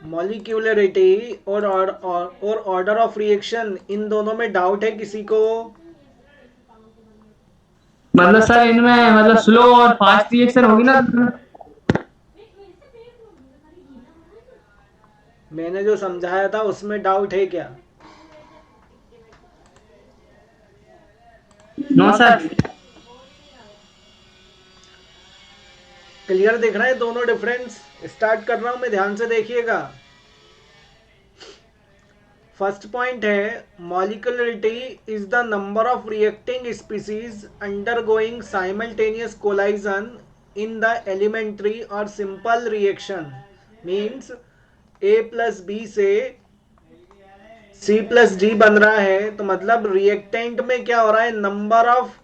Molecularity और order of reaction, इन दोनों में डाउट है किसी को? मतलब सर इनमें मतलब स्लो और फास्ट रिएक्शन होगी ना। मैंने जो समझाया था उसमें डाउट है क्या? No sir. क्लियर दिख रहा है दोनों डिफरेंस? स्टार्ट कर रहा हूं मैं, ध्यान से देखिएगा। फर्स्ट पॉइंट है molecularity is the number of reacting species undergoing simultaneous collision in the elementary और simple reaction. Means A plus B से सी प्लस डी बन रहा है, तो मतलब रिएक्टेंट में क्या हो रहा है, number of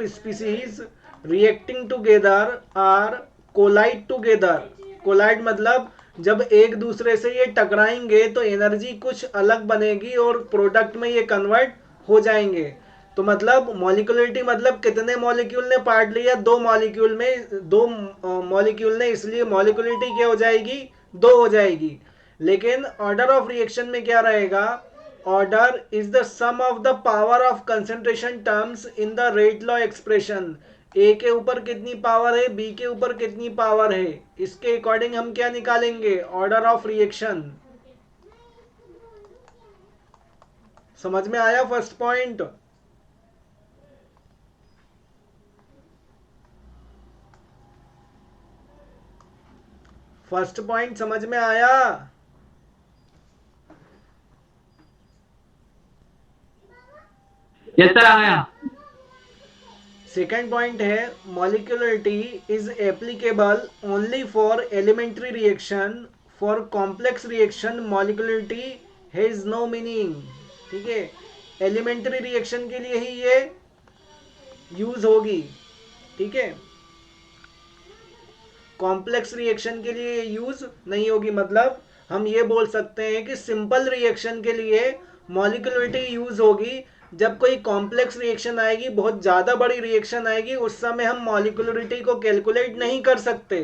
species reacting together or collide together. Collide मतलब जब एक दूसरे से ये टकराएंगे तो एनर्जी कुछ अलग बनेगी और प्रोडक्ट में ये कन्वर्ट हो जाएंगे। तो मतलब मॉलिक्यूलरिटी मतलब कितने मॉलिक्यूल ने पार्ट लिया, दो मॉलिक्यूल ने, इसलिए मॉलिक्यूलरिटी क्या हो जाएगी, दो हो जाएगी। लेकिन ऑर्डर ऑफ रिएक्शन में क्या रहेगा, order is the sum of the power of concentration terms in the rate law expression. A के ऊपर कितनी पावर है, बी के ऊपर कितनी पावर है, इसके अकॉर्डिंग हम क्या निकालेंगे, ऑर्डर ऑफ रिएक्शन। समझ में आया फर्स्ट पॉइंट? फर्स्ट पॉइंट समझ में आया? यस सर आ गया। सेकेंड पॉइंट है molecularity is applicable only for elementary reaction, for complex reaction molecularity has no meaning. ठीक है, एलिमेंट्री रिएक्शन के लिए ही ये यूज होगी। ठीक है, कॉम्प्लेक्स रिएक्शन के लिए यूज नहीं होगी। मतलब हम ये बोल सकते हैं कि सिंपल रिएक्शन के लिए मॉलिक्यूलरिटी यूज होगी। जब कोई कॉम्प्लेक्स रिएक्शन आएगी, बहुत ज़्यादा बड़ी रिएक्शन आएगी, उस समय हम मॉलिक्यूलरिटी को कैलकुलेट नहीं कर सकते।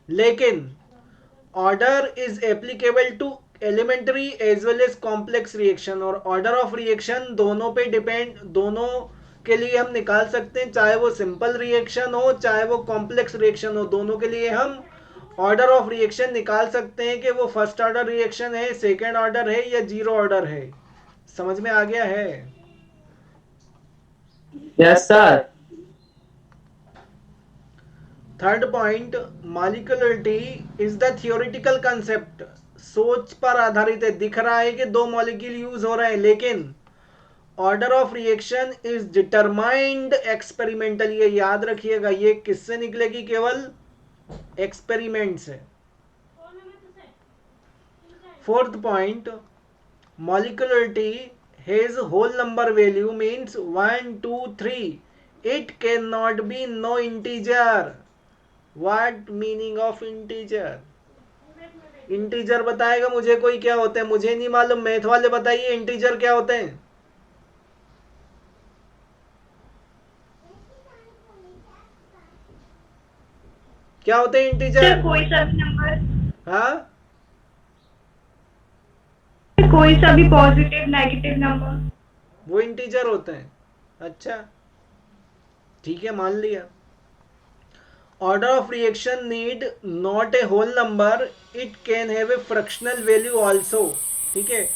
लेकिन order is applicable to elementary as well as complex reaction, और ऑर्डर ऑफ रिएक्शन दोनों पे डिपेंड, दोनों के लिए हम निकाल सकते हैं, चाहे वो सिंपल रिएक्शन हो चाहे वो कॉम्प्लेक्स रिएक्शन हो, दोनों के लिए हम ऑर्डर ऑफ रिएक्शन निकाल सकते हैं कि वो फर्स्ट ऑर्डर रिएक्शन है, सेकेंड ऑर्डर है या जीरो ऑर्डर है। समझ में आ गया है? Yes sir. Third point, molecularity is the theoretical concept. सोच पर आधारित है, दिख रहा है कि दो मॉलिक्यूल यूज हो रहे हैं, लेकिन order of reaction is determined experimental. ये याद रखिएगा, ये किससे निकलेगी, केवल एक्सपेरिमेंट से। Fourth point, molecularity has whole number value, means 1 2 3, it can not be no integer. What meaning of integer? Integer बताएगा मुझे कोई क्या होते हैं? मुझे नहीं मालूम, मैथ वाले बताइए इंटीजर क्या होते हैं। क्या होते हैं इंटीजर? सर कोई सा भी नंबर, हाँ, कोई सा भी पॉजिटिव नेगेटिव नंबर। वो इंटीजर होते हैं। अच्छा, ठीक है, मान लिया। Order of reaction need not a whole number, it can have a fractional value also. ठीक है,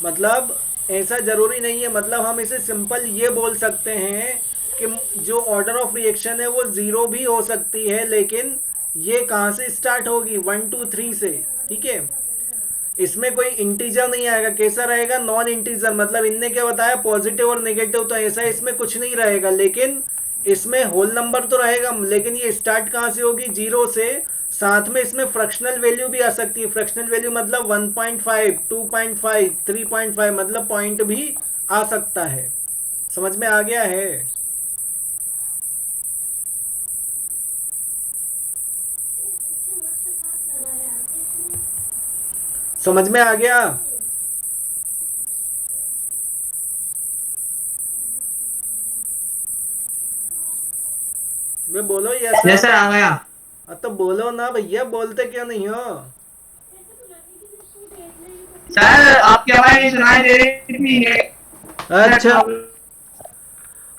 मतलब ऐसा जरूरी नहीं है, मतलब हम इसे सिंपल ये बोल सकते हैं कि जो ऑर्डर ऑफ रिएक्शन है वो जीरो भी हो सकती है, लेकिन ये कहाँ से स्टार्ट होगी, 1 2 3 से। ठीक है, इसमें कोई इंटीजर नहीं आएगा। कैसा रहेगा, नॉन इंटीजर। मतलब इनने क्या बताया, पॉजिटिव और नेगेटिव, तो ऐसा इसमें कुछ नहीं रहेगा, लेकिन इसमें होल नंबर तो रहेगा। लेकिन ये स्टार्ट कहाँ से होगी, जीरो से। साथ में इसमें फ्रैक्शनल वैल्यू भी आ सकती है। फ्रैक्शनल वैल्यू मतलब 1.5, 2.5, 3.5, मतलब पॉइंट भी आ सकता है। समझ में आ गया है? समझ में आ गया? वे बोलो यस यस सर। सर आ गया। तो बोलो ना भैया, बोलते क्यों नहीं हो? सर आपकी आवाज नहीं सुनाई दे रही थी। अच्छा,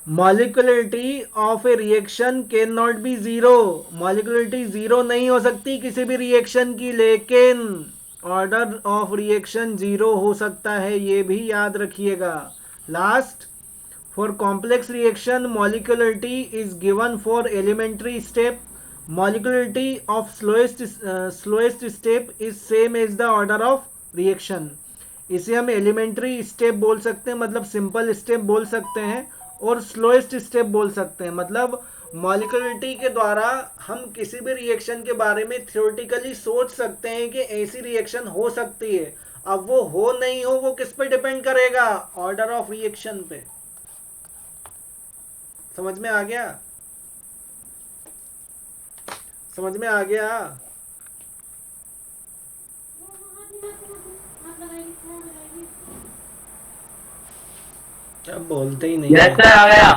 molecularity of a reaction can not be zero. Molecularity zero नहीं हो सकती किसी भी रिएक्शन की, लेकिन ऑर्डर ऑफ रिएक्शन जीरो हो सकता है, ये भी याद रखिएगा। Last, for complex reaction molecularity is given for elementary step. Molecularity of slowest step is same as the order of reaction. इसे हम एलिमेंट्री स्टेप बोल सकते हैं, मतलब सिंपल स्टेप बोल सकते हैं, और स्लोएस्ट स्टेप बोल सकते हैं। मतलब मॉलिक्युलरिटी के द्वारा हम किसी भी रिएक्शन के बारे में थ्योरेटिकली सोच सकते हैं कि ऐसी रिएक्शन हो सकती है। अब वो हो नहीं हो, वो किस पे डिपेंड करेगा? ऑर्डर ऑफ रिएक्शन पे। समझ में आ गया? समझ में आ गया? क्या बोलते ही नहीं यस है। सर आ गया।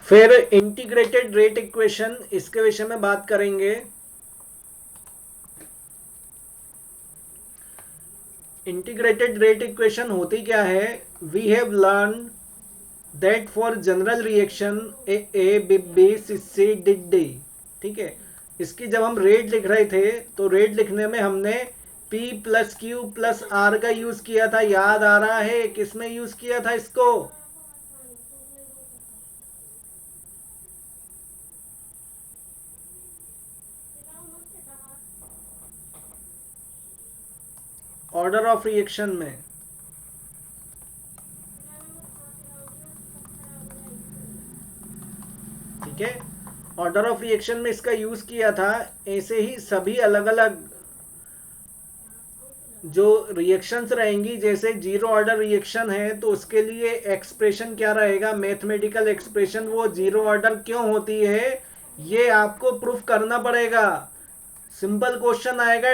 फिर इंटीग्रेटेड रेट इक्वेशन, इसके विषय में बात करेंगे। इंटीग्रेटेड रेट इक्वेशन होती क्या है? We have learn that for general reaction A B B C C D D, ठीक है। इसकी जब हम रेट लिख रहे थे तो रेट लिखने में हमने P plus Q plus R का यूज किया था, याद आ रहा है? किसमें यूज किया था इसको? ऑर्डर ऑफ रिएक्शन में। ठीक है, ऑर्डर ऑफ रिएक्शन में इसका यूज किया था। ऐसे ही सभी अलग अलग जो रिएक्शंस रहेंगी, जैसे जीरो ऑर्डर रिएक्शन है तो उसके लिए एक्सप्रेशन क्या रहेगा, मैथमेटिकल एक्सप्रेशन, वो जीरो ऑर्डर क्यों होती है ये आपको प्रूफ करना पड़ेगा। सिंपल क्वेश्चन आएगा,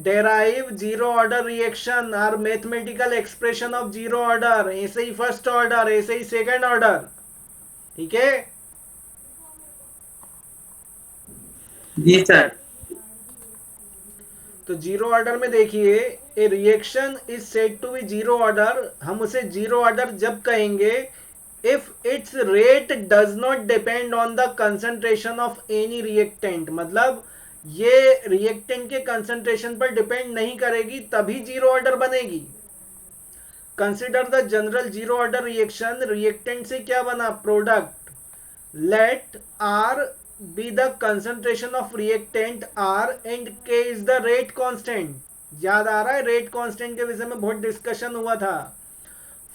डेराइव जीरो ऑर्डर रिएक्शन और mathematical expression of zero order. ऐसे ही फर्स्ट ऑर्डर, ऐसे ही सेकंड ऑर्डर। ठीक है, जी सर। तो जीरो ऑर्डर में देखिए, a reaction is said to be zero order. हम उसे जीरो ऑर्डर जब कहेंगे if it's rate does not depend on the concentration of any reactant. मतलब ये रिएक्टेंट के कंसंट्रेशन पर डिपेंड नहीं करेगी, तभी जीरो ऑर्डर बनेगी। Consider the general zero order reaction. Reactant से क्या बना? Product. Let R be the concentration of reactant R and K is the rate constant। याद आ रहा है? रेट कांस्टेंट के विषय में बहुत डिस्कशन हुआ था।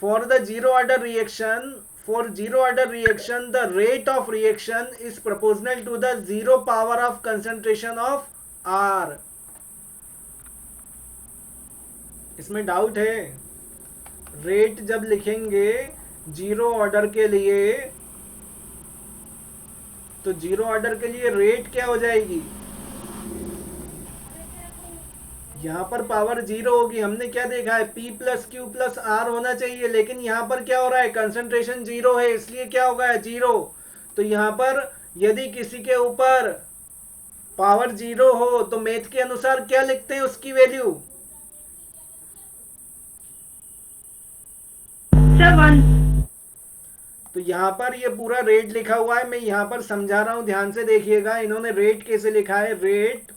For the zero order reaction, for zero order reaction the rate of reaction is proportional to the zero power of concentration of R। इसमें डाउट है? रेट जब लिखेंगे जीरो ऑर्डर के लिए तो जीरो ऑर्डर के लिए रेट क्या हो जाएगी? यहां पर पावर जीरो होगी। हमने क्या देखा है? P plus Q plus R होना चाहिए, लेकिन यहां पर क्या हो रहा है? कंसंट्रेशन जीरो है, इसलिए क्या होगा? जीरो। तो यहां पर यदि किसी के ऊपर पावर जीरो हो तो मैथ के अनुसार क्या लिखते हैं उसकी वैल्यू? सर 1। तो यहां पर ये पूरा रेट लिखा हुआ है, मैं यहां पर समझा रहा हूं, ध्यान से देखिएगा। इन्होंने रेट कैसे लिखा है? Rate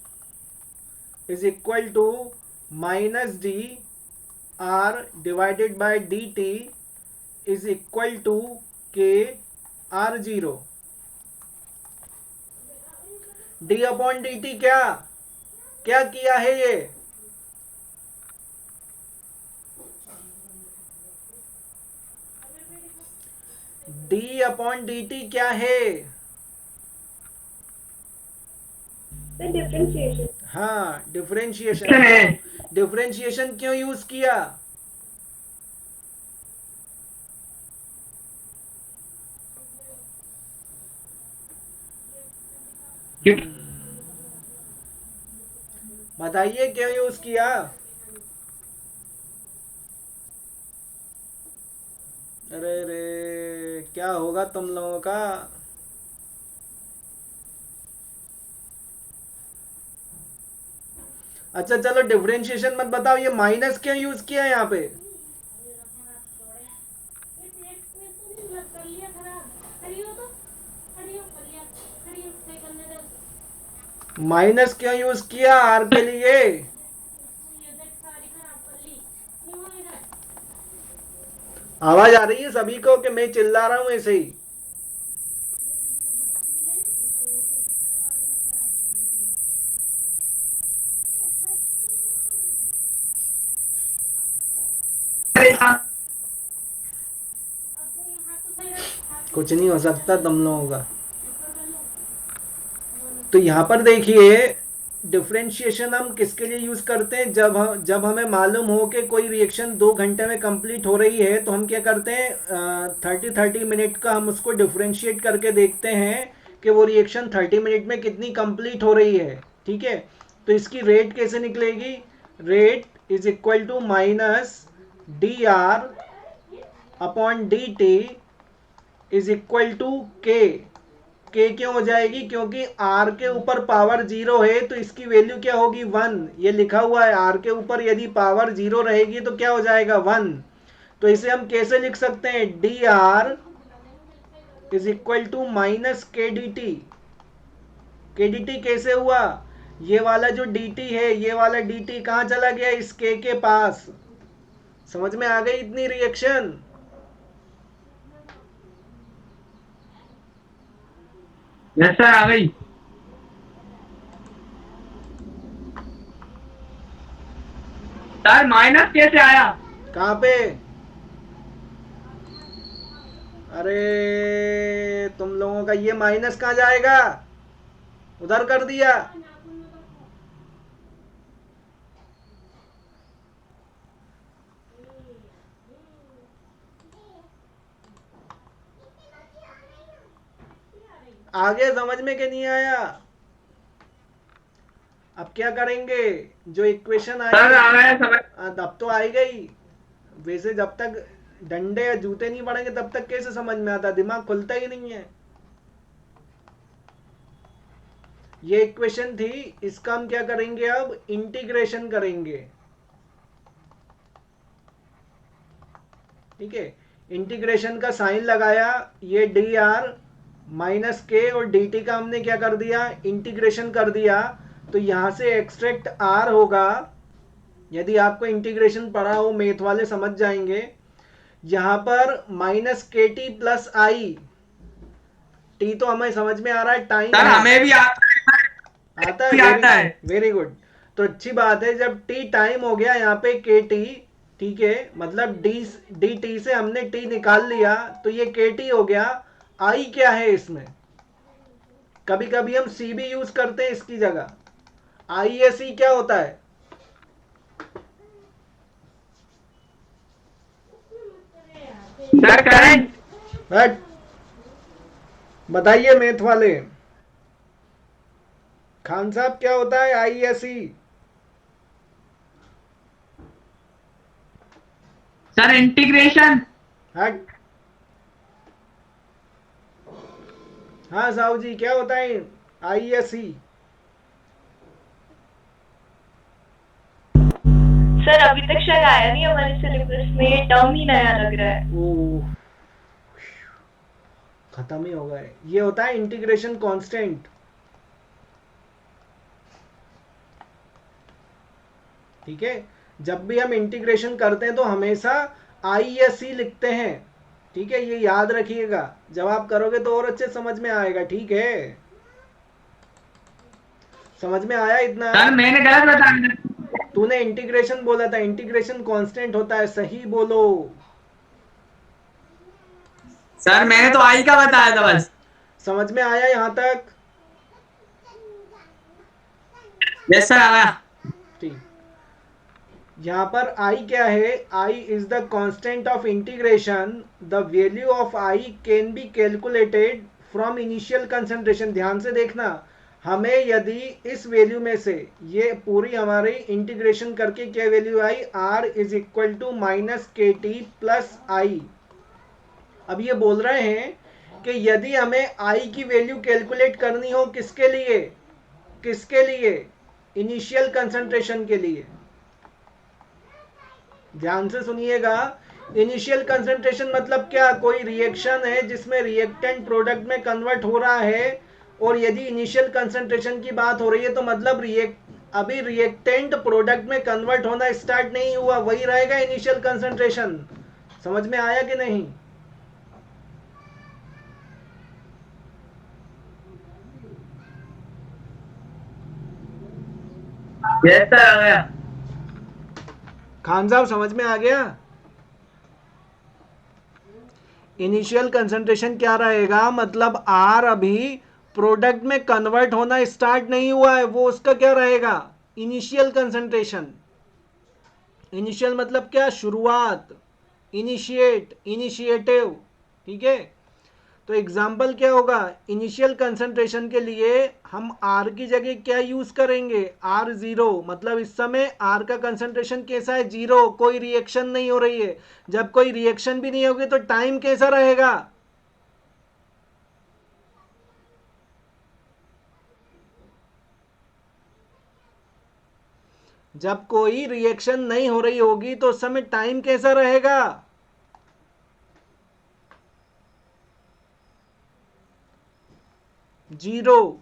is equal to minus d R divided by d t is equal to k R zero. D upon d t क्या क्या किया है ये? डी अपॉन डी टी क्या है? डिफरेंशिएशन। हाँ, डिफरेंशिएशन। डिफरेंशिएशन क्यों यूज किया? बताइए क्यों यूज किया? अरे रे, क्या होगा तुम लोगों का? अच्छा चलो डिफरेंशिएशन मत बताओ, ये माइनस क्यों यूज किया यहाँ पे? माइनस क्यों यूज किया आर के लिए? आवाज आ रही है सभी को कि मैं चिल्ला रहा हूँ ऐसे ही? कुछ नहीं हो सकता तुम लोगों का। तो यहाँ पर देखिए, डिफरेंशिएशन हम किसके लिए यूज करते हैं? जब हमें मालूम हो कि कोई रिएक्शन 2 घंटे में कंप्लीट हो रही है, तो हम क्या करते हैं, 30-30 मिनट का हम उसको डिफरेंशिएट करके देखते हैं कि वो रिएक्शन 30 मिनट में कितनी कंप्लीट हो रही है। ठीक है, तो इसकी रेट कैसे निकलेगी? Rate is equal to minus d R upon d t is equal to k. K क्यों हो जाएगी? क्योंकि आर के ऊपर पावर 0 है, तो इसकी वैल्यू क्या होगी? 1। ये लिखा हुआ है, आर के ऊपर यदि पावर 0 रहेगी तो क्या हो जाएगा? 1। तो इसे हम कैसे लिख सकते हैं? D R is equal to minus K D T. K D T कैसे हुआ? ये वाला जो डी टी है, ये वाला डी टी कहाँ चला गया? इस के पास। समझ में आ गई इतनी रिएक्शन? यस सर, आ गई। सर माइनस कैसे आया? कहाँ पे? अरे तुम लोगों का ये माइनस कहाँ जाएगा? उधर कर दिया। आगे समझ में क्या नहीं आया? अब क्या करेंगे? जो इक्वेशन सर आ आई, गया समझ। तब तो आई गई। वैसे जब तक डंडे या जूते नहीं पड़ेंगे तब तक कैसे समझ में आता? दिमाग खुलता ही नहीं है। ये इक्वेशन थी, इसका हम क्या करेंगे? अब इंटीग्रेशन करेंगे। ठीक है, इंटीग्रेशन का साइन लगाया, ये डी आर माइनस के और डी टी का हमने क्या कर दिया? इंटीग्रेशन कर दिया। तो यहां से एक्सट्रैक्ट आर होगा। यदि आपको इंटीग्रेशन पढ़ा हो, मैथ वाले समझ जाएंगे। यहां पर माइनस के टी प्लस आई, टी तो हमें समझ में आ रहा है, टाइम सर है। हमें भी आता भी आता है, है। Very good. तो अच्छी बात है, जब टी टाइम हो गया यहाँ पे के टी, ठीक है, मतलब डी टी से हमने टी निकाल लिया, तो ये के टी हो गया। आई क्या है इसमें? कभी कभी हम सी भी यूज करते हैं इसकी जगह। आई ए सी क्या होता है? Sir current. हट, बताइए मैथ वाले। खान साहब क्या होता है आई ए सी? Sir integration. हट। हाँ साहू जी, क्या होता है आई ए सी? सर अभी तक शायद आया नहीं हमारे सिलेबस में, ये टर्म ही नया लग रहा है। ओह, खत्म ही हो गए। ये होता है इंटीग्रेशन कांस्टेंट। ठीक है, जब भी हम इंटीग्रेशन करते हैं तो हमेशा आई या सी लिखते हैं। ठीक है, ये याद रखिएगा, जब आप करोगे तो और अच्छे समझ में आएगा। ठीक है, समझ में आया इतना? सर मैंने गलत बताया। तूने इंटीग्रेशन बोला था, इंटीग्रेशन कांस्टेंट होता है, सही बोलो। सर मैंने तो आई का बताया था बस। समझ में आया यहां तक? यस सर, आ गया। ठीक, यहाँ पर i क्या है? I is the constant of integration. The value of i can be calculated from initial concentration. ध्यान से देखना, हमें यदि इस वैल्यू में से ये पूरी हमारी इंटीग्रेशन करके क्या वैल्यू आई, r is equal to minus K T plus I. अब ये बोल रहे हैं कि यदि हमें i की वैल्यू कैलकुलेट करनी हो किसके लिए, किसके लिए, इनिशियल कंसंट्रेशन के लिए। ध्यान से सुनिएगा, इनिशियल कंसंट्रेशन मतलब क्या, कोई रिएक्शन है जिसमें रिएक्टेंट प्रोडक्ट में कन्वर्ट हो रहा है, और यदि इनिशियल कंसंट्रेशन की बात हो रही है तो मतलब अभी रिएक्टेंट प्रोडक्ट में कन्वर्ट होना स्टार्ट नहीं हुआ, वही रहेगा इनिशियल कंसंट्रेशन। समझ में आया कि नहीं? यस सर, आ गया। खान साहब समझ में आ गया? इनिशियल कंसंट्रेशन क्या रहेगा, मतलब आर अभी प्रोडक्ट में कन्वर्ट होना स्टार्ट नहीं हुआ है, वो उसका क्या रहेगा, इनिशियल कंसंट्रेशन। इनिशियल मतलब क्या, शुरुआत, इनिशिएट, इनिशिएटिव। ठीक है, तो एग्जाम्पल क्या होगा, इनिशियल कंसंट्रेशन के लिए हम आर की जगह क्या यूज करेंगे, आर जीरो, मतलब इस समय आर का कंसंट्रेशन कैसा है, जीरो, कोई रिएक्शन नहीं हो रही है। जब कोई रिएक्शन भी नहीं होगी तो टाइम कैसा रहेगा, जब कोई रिएक्शन नहीं हो रही होगी तो उस समय टाइम कैसा रहेगा, जीरो।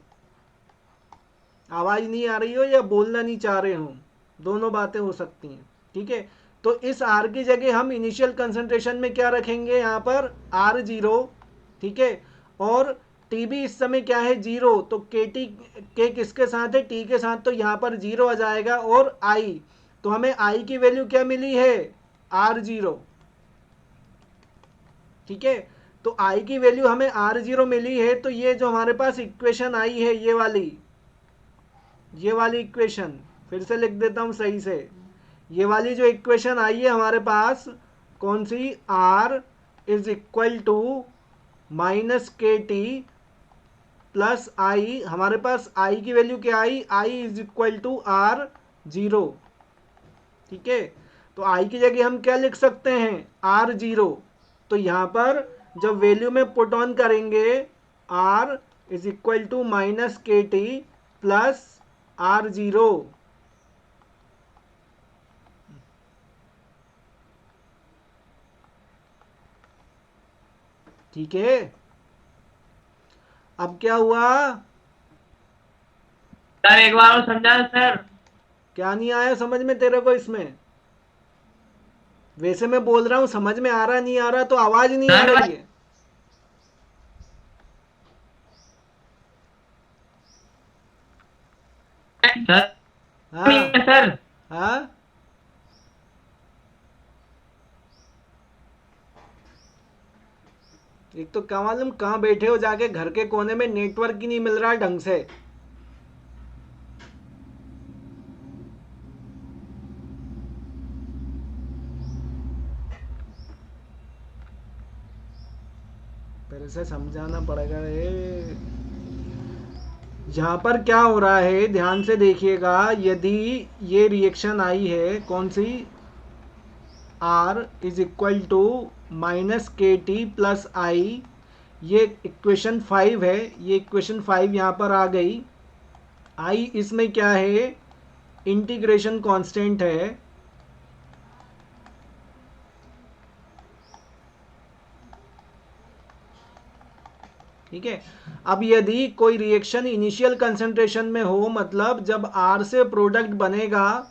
आवाज नहीं आ रही हो या बोलना नहीं चाह रहे हो, दोनों बातें हो सकती हैं। ठीक है, तो इस आर की जगह हम इनिशियल कंसंट्रेशन में क्या रखेंगे, यहाँ पर आर जीरो। ठीक है, और टी भी इस समय क्या है, जीरो, तो के टी के किसके साथ है, टी के साथ, तो यहाँ पर जीरो आ जाएगा। और आई, तो हमें आई की वैल्यू क्या मिली है, आर जीरो। ठीक है, तो आई की वैल्यू हमें आर जीरो मिली है, तो ये जो हमारे पास इक्वेशन आई है, ये वाली इक्वेशन फिर से लिख देता हूं सही से। ये वाली जो इक्वेशन आई है हमारे पास, कौन सी, r is equal to minus K T plus I, हमारे पास i की वैल्यू क्या आई, i is equal to R zero. ठीक है, तो i की जगह हम क्या लिख सकते हैं, r जीरो। तो यहां पर जब वैल्यू में पुट ऑन करेंगे, r is equal to minus K T plus R zero. ठीक है, अब क्या हुआ, सर एक बार और समझा सर। क्या नहीं आया समझ में तेरे को इसमें? वैसे मैं बोल रहा हूं, समझ में आ रहा नहीं आ रहा, तो आवाज नहीं आ रही है। सर हाँ सर, हाँ, एक तो क्या मालूम कहाँ बैठे हो, जाके घर के कोने में नेटवर्क ही नहीं मिल रहा ढंग से। फिर से समझाना पड़ेगा रे। यहाँ पर क्या हो रहा है, ध्यान से देखिएगा, यदि ये रिएक्शन आई है, कौन सी, R is equal to minus K T plus I, ये इक्वेशन 5 है, ये इक्वेशन 5 यहाँ पर आ गई। आई इसमें क्या है, इंटीग्रेशन कांस्टेंट है। ठीक है, अब यदि कोई रिएक्शन इनिशियल कंसंट्रेशन में हो, मतलब जब R से प्रोडक्ट बनेगा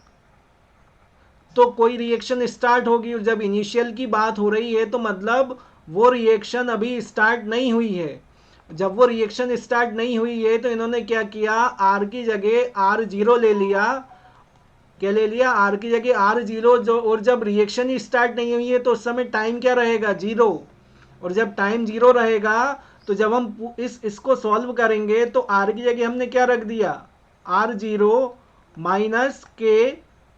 तो कोई रिएक्शन स्टार्ट होगी, और जब इनिशियल की बात हो रही है तो मतलब वो रिएक्शन अभी स्टार्ट नहीं हुई है। जब वो रिएक्शन स्टार्ट नहीं हुई है तो इन्होंने क्या किया, आर की जगह आर जीरो ले लिया। क्या ले लिया, आर की जगह आर जीरो, जो, और जब रिएक्शन ही स्टार्ट नहीं हुई है तो उस समय टाइम क्या रहेगा, जीरो। और जब टाइम जीरो रहेगा तो जब हम इसको सॉल्व करेंगे तो आर की जगह हमने क्या रख दिया, आर जीरो माइनस के,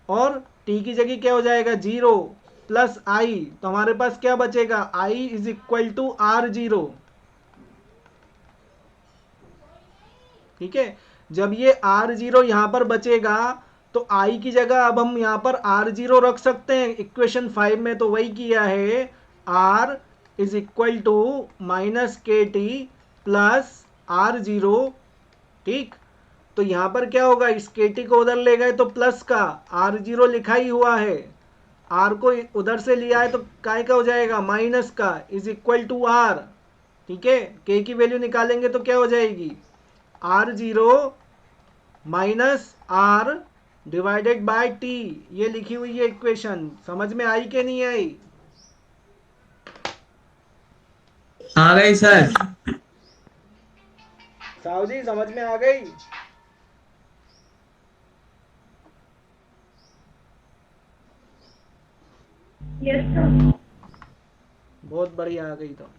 और टी की जगह क्या हो जाएगा, जीरो प्लस आई, तो हमारे पास क्या बचेगा, I is equal to R zero. ठीक है, जब ये R0 यहाँ पर बचेगा तो I की जगह अब हम यहाँ पर R0 रख सकते हैं। इक्वेशन 5 में तो वही किया है, R is equal to minus K T plus R0। ठीक, तो यहाँ पर क्या होगा, इस के टी को उधर ले गए तो प्लस का, R0 लिखा ही हुआ है, R को उधर से लिया है तो काय का हो जाएगा, माइनस का, इज इक्वल टू R। ठीक है, के की वैल्यू निकालेंगे तो क्या हो जाएगी, R0 minus R divided by T. ये लिखी हुई है इक्वेशन, समझ में आई कि नहीं आई? आ गई सर। साहु जी समझ में आ गई? Yes sir. बहुत बढ़िया आ गई तो।